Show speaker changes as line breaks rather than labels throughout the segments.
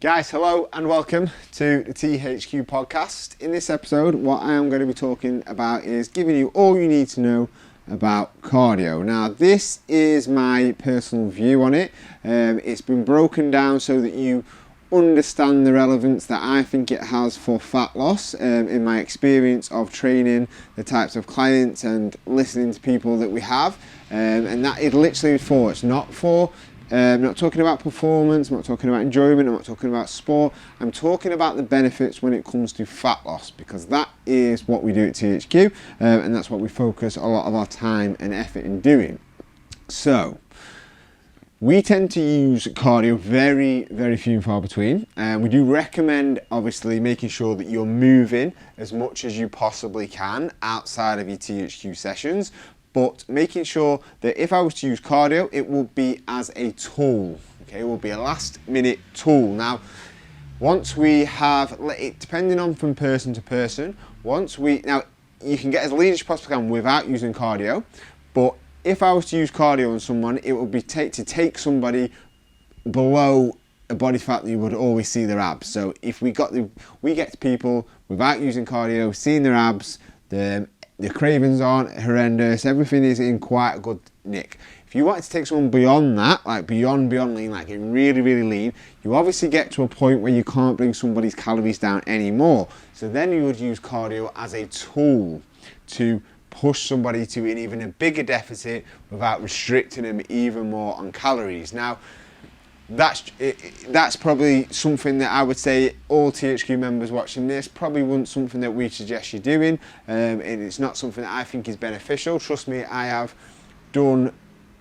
Guys, hello and welcome to the THQ podcast. In this episode, what I am going to be talking about is giving you all you need to know about cardio. Now, this is my personal view on it. It's been broken down so that you understand the relevance that I think it has for fat loss in my experience of training the types of clients and listening to people that we have. And that is literally for, it's not for I'm not talking about performance, I'm not talking about enjoyment, I'm not talking about sport. I'm talking about the benefits when it comes to fat loss, because that is what we do at THQ, and that's what we focus a lot of our time and effort in doing. So, we tend to use cardio very, very few and far between. We do recommend, obviously, making sure that you're moving as much as you possibly can outside of your THQ sessions. But making sure that if I was to use cardio, it will be as a tool. Okay, it will be a last minute tool. Now, once we have, depending on from person to person, now you can get as lean as you possibly can without using cardio. But if I was to use cardio on someone, it would be to take somebody below a body fat that you would always see their abs. So if we get to people without using cardio, seeing their abs, the cravings aren't horrendous, everything is in quite a good nick. If you wanted to take someone beyond that, like beyond lean, like get really, really lean, you obviously get to a point where you can't bring somebody's calories down anymore. So then you would use cardio as a tool to push somebody to an even a bigger deficit without restricting them even more on calories. Now, that's probably something that I would say all THQ members watching this probably wouldn't something that we suggest you doing, and it's not something that I think is beneficial. Trust me, I have done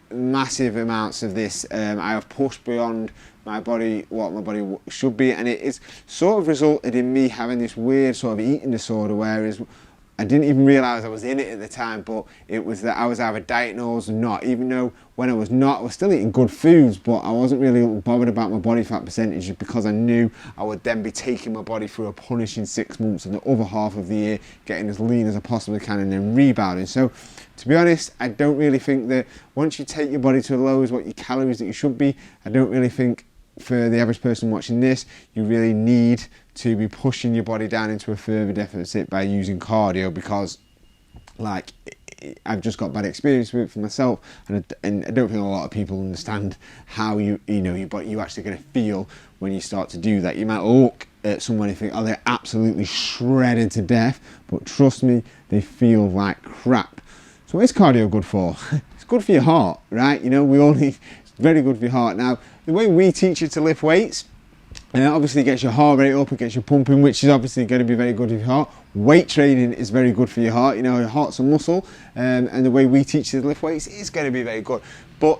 massive amounts of this. I have pushed beyond my body, what my body should be, and it is sort of resulted in me having this weird sort of eating disorder, whereas I didn't even realise I was in it at the time, but it was that I was either dieting or was not, even though when I was not, I was still eating good foods, but I wasn't really bothered about my body fat percentage because I knew I would then be taking my body through a punishing 6 months and the other half of the year getting as lean as I possibly can and then rebounding. So, to be honest, I don't really think that once you take your body to the low as what your calories that you should be, I don't really think for the average person watching this, you really need to be pushing your body down into a further deficit by using cardio, because like I've just got bad experience with it for myself, and I don't think a lot of people understand how you actually going to feel when you start to do that. You might look at someone and think, oh, they're absolutely shredded to death, but trust me, they feel like crap. So what is cardio good for? It's good for your heart, right? It's very good for your heart. Now, the way we teach you to lift weights, obviously gets your heart rate up, it gets you pumping, which is obviously going to be very good for your heart. Weight training is very good for your heart. Your heart's a muscle, and the way we teach you to lift weights is going to be very good. But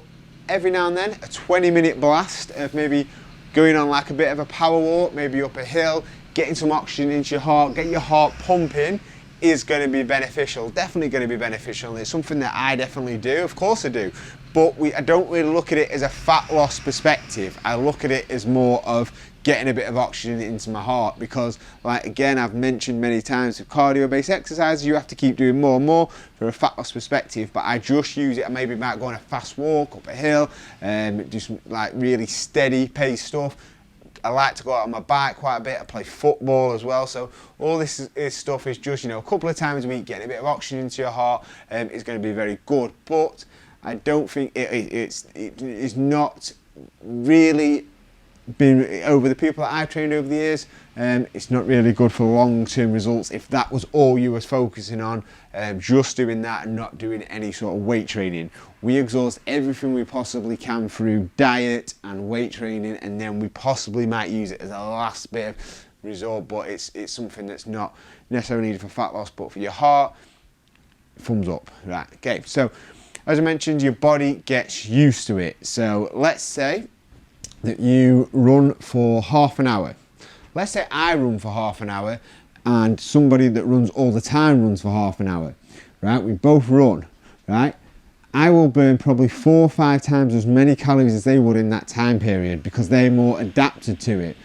every now and then, a 20-minute blast of maybe going on like a bit of a power walk, maybe up a hill, getting some oxygen into your heart, get your heart pumping, is going to be beneficial, definitely going to be beneficial. And it's something that I definitely do, of course I do. But I don't really look at it as a fat loss perspective. I look at it as more of getting a bit of oxygen into my heart, because, like, again, I've mentioned many times with cardio-based exercises, you have to keep doing more and more for a fat loss perspective. But I just use it, I maybe might go on a fast walk up a hill, do some like really steady pace stuff. I like to go out on my bike quite a bit. I play football as well. So all this stuff is just, a couple of times a week, getting a bit of oxygen into your heart is going to be very good. But I don't think it's not really been, over the people that I've trained over the years, it's not really good for long-term results if that was all you was focusing on, just doing that and not doing any sort of weight training. We exhaust everything we possibly can through diet and weight training, and then we possibly might use it as a last bit of resort, but it's something that's not necessarily needed for fat loss, but for your heart, thumbs up. Right, okay, so as I mentioned, your body gets used to it. So let's say that you run for half an hour. Let's say I run for half an hour and somebody that runs all the time runs for half an hour, right? We both run, right? I will burn probably 4 or 5 times as many calories as they would in that time period because they're more adapted to it.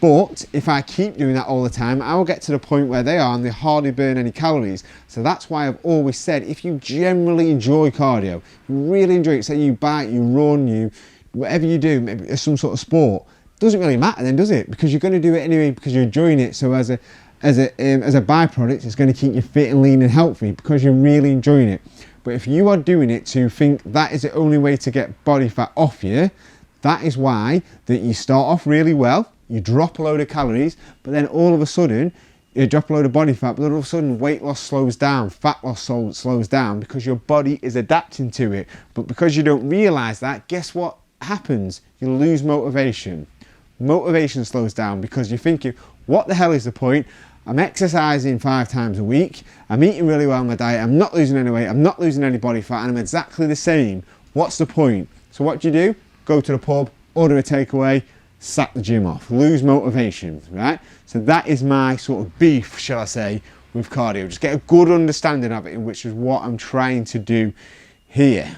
But if I keep doing that all the time, I will get to the point where they are and they hardly burn any calories. So that's why I've always said, if you generally enjoy cardio, you really enjoy it, say you bike, you run, whatever you do, maybe it's some sort of sport, doesn't really matter then, does it? Because you're going to do it anyway because you're enjoying it. So as a byproduct, it's going to keep you fit and lean and healthy because you're really enjoying it. But if you are doing it to think that is the only way to get body fat off you, that is why that you start off really well, you drop a load of calories, but then all of a sudden you drop a load of body fat, but all of a sudden weight loss slows down, fat loss slows down because your body is adapting to it. But because you don't realise that, guess what happens? You lose motivation. Motivation slows down because you're thinking, what the hell is the point? I'm exercising 5 times a week, I'm eating really well on my diet, I'm not losing any weight, I'm not losing any body fat, and I'm exactly the same. What's the point? So what do? Go to the pub, order a takeaway, sack the gym off, lose motivation, right? So that is my sort of beef, shall I say, with cardio. Just get a good understanding of it, which is what I'm trying to do here.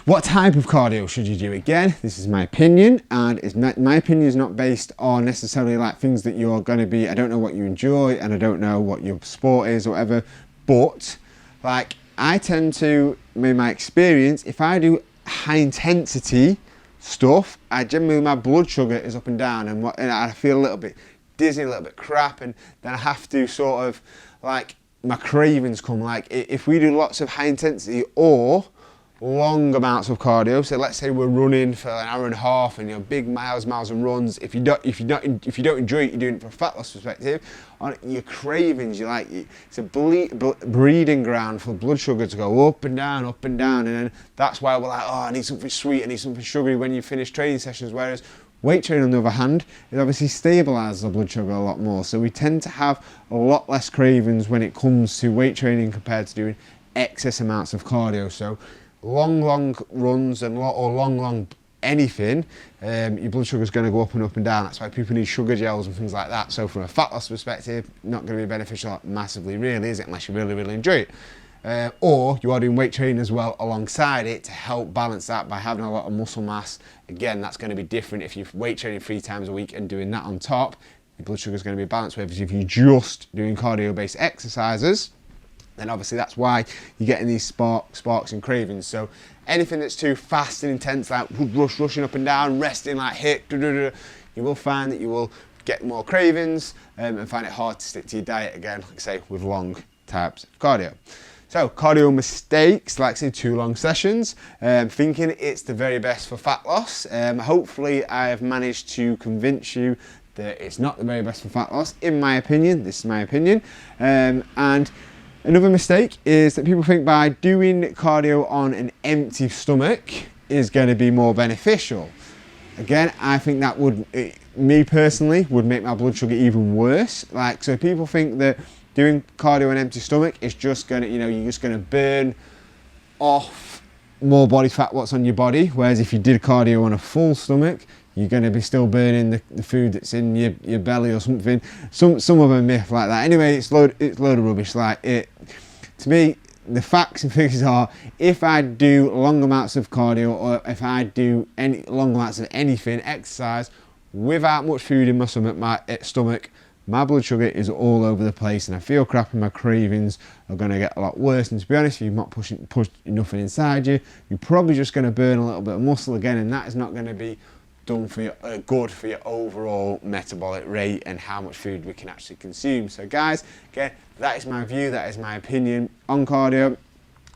What type of cardio should you do? Again, this is my opinion, and my opinion is not based on necessarily like things that you're going to be, I don't know what you enjoy, and I don't know what your sport is or whatever, but like I tend to, in my experience, if I do high intensity stuff, my blood sugar is up and down, and I feel a little bit dizzy, a little bit crap, and then I have to sort of like, my cravings come. Like if we do lots of high intensity or long amounts of cardio, so let's say we're running for an hour and a half and big miles and runs, if you don't enjoy it, you're doing it from a fat loss perspective, on your cravings, it's a breeding ground for blood sugar to go up and down, and then that's why we're like, oh, I need something sweet, I need something sugary when you finish training sessions. Whereas weight training, on the other hand, it obviously stabilises the blood sugar a lot more, so we tend to have a lot less cravings when it comes to weight training compared to doing excess amounts of cardio. So long runs and long anything, your blood sugar is going to go up and down. That's why people need sugar gels and things like that. So from a fat loss perspective, not going to be beneficial massively, really, is it? Unless you really enjoy it. Or you are doing weight training as well alongside it to help balance that by having a lot of muscle mass. Again, that's going to be different if you're weight training 3 times a week and doing that on top. Your blood sugar is going to be balanced. Whereas if you're just doing cardio-based exercises, then obviously that's why you're getting these sparks and cravings. So anything that's too fast and intense, like rushing up and down, resting like HIIT, you will find that you will get more cravings and find it hard to stick to your diet again, like I say, with long types of cardio. So cardio mistakes, like say 2 long sessions, thinking it's the very best for fat loss. Hopefully I have managed to convince you that it's not the very best for fat loss, in my opinion. This is my opinion. And another mistake is that people think by doing cardio on an empty stomach is going to be more beneficial. Again, I think that would, me personally, would make my blood sugar even worse. Like, so people think that doing cardio on an empty stomach is just going to, you're just going to burn off more body fat what's on your body. Whereas if you did cardio on a full stomach, you're going to be still burning the food that's in your belly or something. Some of a myth like that. Anyway, it's load of rubbish. Like to me, the facts and figures are, if I do long amounts of cardio or if I do any long amounts of anything, exercise, without much food in my stomach, my blood sugar is all over the place and I feel crap and my cravings are going to get a lot worse. And to be honest, if you've not pushed nothing inside you, you're probably just going to burn a little bit of muscle again, and that is not going to be done for your good for your overall metabolic rate and how much food we can actually consume. So guys, again, that is my view, that is my opinion on cardio.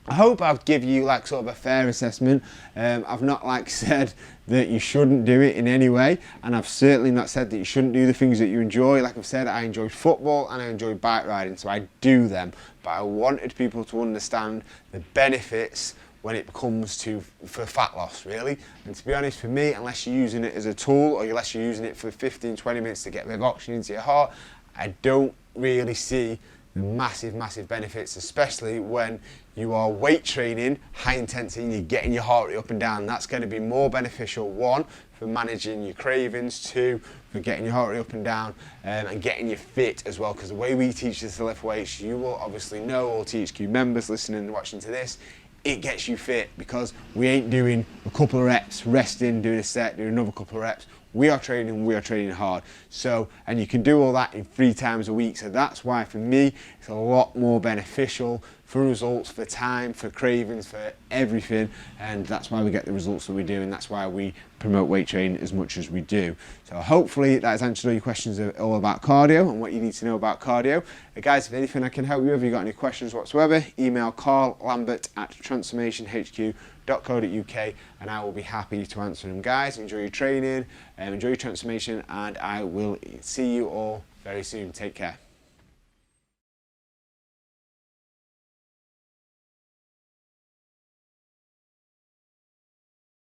I hope I've given you like sort of a fair assessment. I've not said that you shouldn't do it in any way, and I've certainly not said that you shouldn't do the things that you enjoy. Like I've said, I enjoy football and I enjoy bike riding, so I do them, but I wanted people to understand the benefits when it comes for fat loss, really. And to be honest, for me, unless you're using it as a tool or unless you're using it for 15-20 minutes to get a bit of oxygen into your heart, I don't really see the massive benefits, especially when you are weight training high intensity and you're getting your heart rate up and down. That's going to be more beneficial, 1, for managing your cravings, 2, for getting your heart rate up and down, and getting you fit as well. Because the way we teach this to lift weights, you will obviously know, all THQ members listening and watching to this, it gets you fit, because we ain't doing a couple of reps, resting, doing a set, doing another couple of reps. We are training hard. So, and you can do all that in 3 times a week. So that's why for me, it's a lot more beneficial for results, for time, for cravings, for everything, and that's why we get the results that we do, and that's why we promote weight training as much as we do. So hopefully that has answered all your questions all about cardio and what you need to know about cardio. Guys, if anything I can help you with, if you've got any questions whatsoever, email carllambert@transformationhq.co.uk and I will be happy to answer them. Guys, enjoy your training, enjoy your transformation, and I will see you all very soon. Take care.